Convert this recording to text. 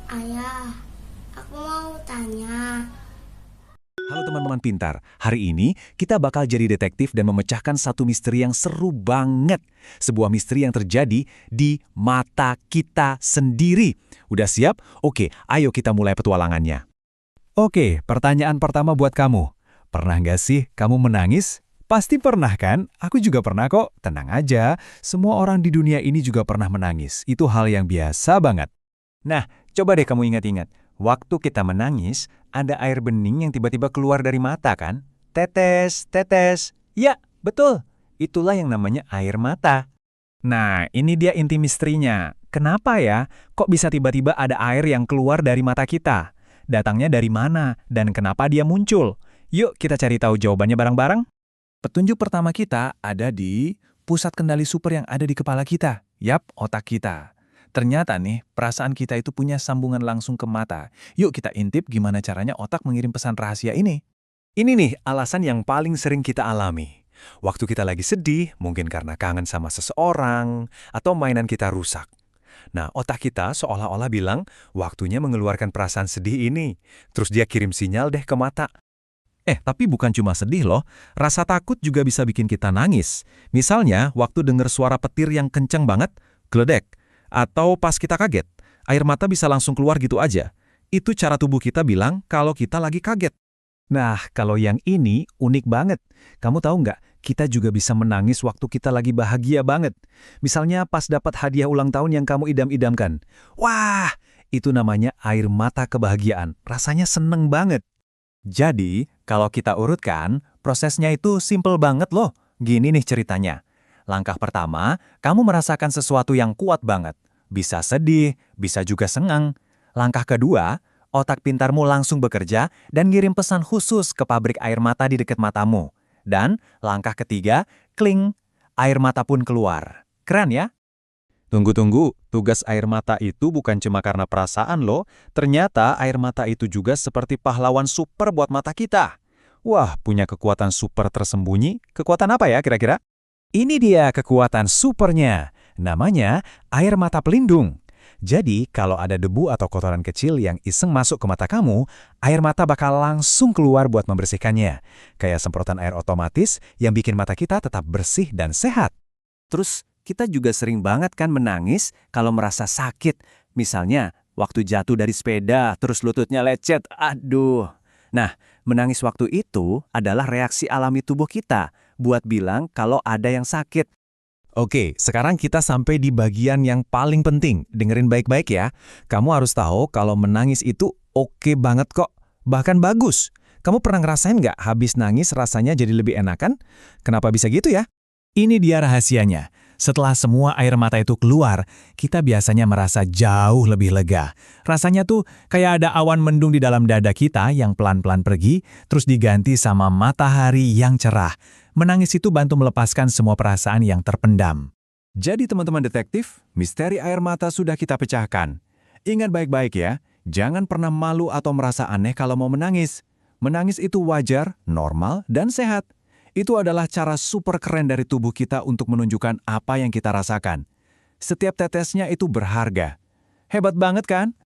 Ayah, aku mau tanya. Halo teman-teman pintar, hari ini kita bakal jadi detektif dan memecahkan satu misteri yang seru banget. Sebuah misteri yang terjadi di mata kita sendiri. Udah siap? Oke, ayo kita mulai petualangannya. Oke, pertanyaan pertama buat kamu. Pernah nggak sih kamu menangis? Pasti pernah kan? Aku juga pernah kok. Tenang aja, semua orang di dunia ini juga pernah menangis. Itu hal yang biasa banget. Nah, coba deh kamu ingat-ingat. Waktu kita menangis, ada air bening yang tiba-tiba keluar dari mata kan? Tetes, tetes. Ya, betul. Itulah yang namanya air mata. Nah, ini dia inti misterinya. Kenapa ya? Kok bisa tiba-tiba ada air yang keluar dari mata kita? Datangnya dari mana? Dan kenapa dia muncul? Yuk kita cari tahu jawabannya bareng-bareng. Petunjuk pertama kita ada di pusat kendali super yang ada di kepala kita. Yap, otak kita. Ternyata nih, perasaan kita itu punya sambungan langsung ke mata. Yuk kita intip gimana caranya otak mengirim pesan rahasia ini. Ini nih alasan yang paling sering kita alami. Waktu kita lagi sedih, mungkin karena kangen sama seseorang, atau mainan kita rusak. Nah, otak kita seolah-olah bilang, waktunya mengeluarkan perasaan sedih ini. Terus dia kirim sinyal deh ke mata. Tapi bukan cuma sedih loh, rasa takut juga bisa bikin kita nangis. Misalnya, waktu dengar suara petir yang kenceng banget, gledek, atau pas kita kaget, air mata bisa langsung keluar gitu aja. Itu cara tubuh kita bilang kalau kita lagi kaget. Nah, kalau yang ini unik banget. Kamu tahu nggak, kita juga bisa menangis waktu kita lagi bahagia banget. Misalnya pas dapat hadiah ulang tahun yang kamu idam-idamkan. Wah, itu namanya air mata kebahagiaan. Rasanya seneng banget. Jadi, kalau kita urutkan, prosesnya itu simple banget loh. Gini nih ceritanya. Langkah pertama, kamu merasakan sesuatu yang kuat banget. Bisa sedih, bisa juga senang. Langkah kedua, otak pintarmu langsung bekerja dan ngirim pesan khusus ke pabrik air mata di dekat matamu. Dan langkah ketiga, kling, air mata pun keluar. Keren ya? Tunggu-tunggu, tugas air mata itu bukan cuma karena perasaan loh. Ternyata air mata itu juga seperti pahlawan super buat mata kita. Wah, punya kekuatan super tersembunyi. Kekuatan apa ya kira-kira? Ini dia kekuatan supernya. Namanya air mata pelindung. Jadi, kalau ada debu atau kotoran kecil yang iseng masuk ke mata kamu, air mata bakal langsung keluar buat membersihkannya. Kayak semprotan air otomatis yang bikin mata kita tetap bersih dan sehat. Terus, kita juga sering banget kan menangis kalau merasa sakit. Misalnya, waktu jatuh dari sepeda, terus lututnya lecet. Aduh. Nah, menangis waktu itu adalah reaksi alami tubuh kita buat bilang kalau ada yang sakit. Oke, sekarang kita sampai di bagian yang paling penting. Dengerin baik-baik ya. Kamu harus tahu kalau menangis itu oke banget kok. Bahkan bagus. Kamu pernah ngerasain nggak habis nangis rasanya jadi lebih enakan? Kenapa bisa gitu ya? Ini dia rahasianya. Setelah semua air mata itu keluar, kita biasanya merasa jauh lebih lega. Rasanya tuh kayak ada awan mendung di dalam dada kita yang pelan-pelan pergi, terus diganti sama matahari yang cerah. Menangis itu bantu melepaskan semua perasaan yang terpendam. Jadi teman-teman detektif, misteri air mata sudah kita pecahkan. Ingat baik-baik ya, jangan pernah malu atau merasa aneh kalau mau menangis. Menangis itu wajar, normal, dan sehat. Itu adalah cara super keren dari tubuh kita untuk menunjukkan apa yang kita rasakan. Setiap tetesnya itu berharga. Hebat banget kan?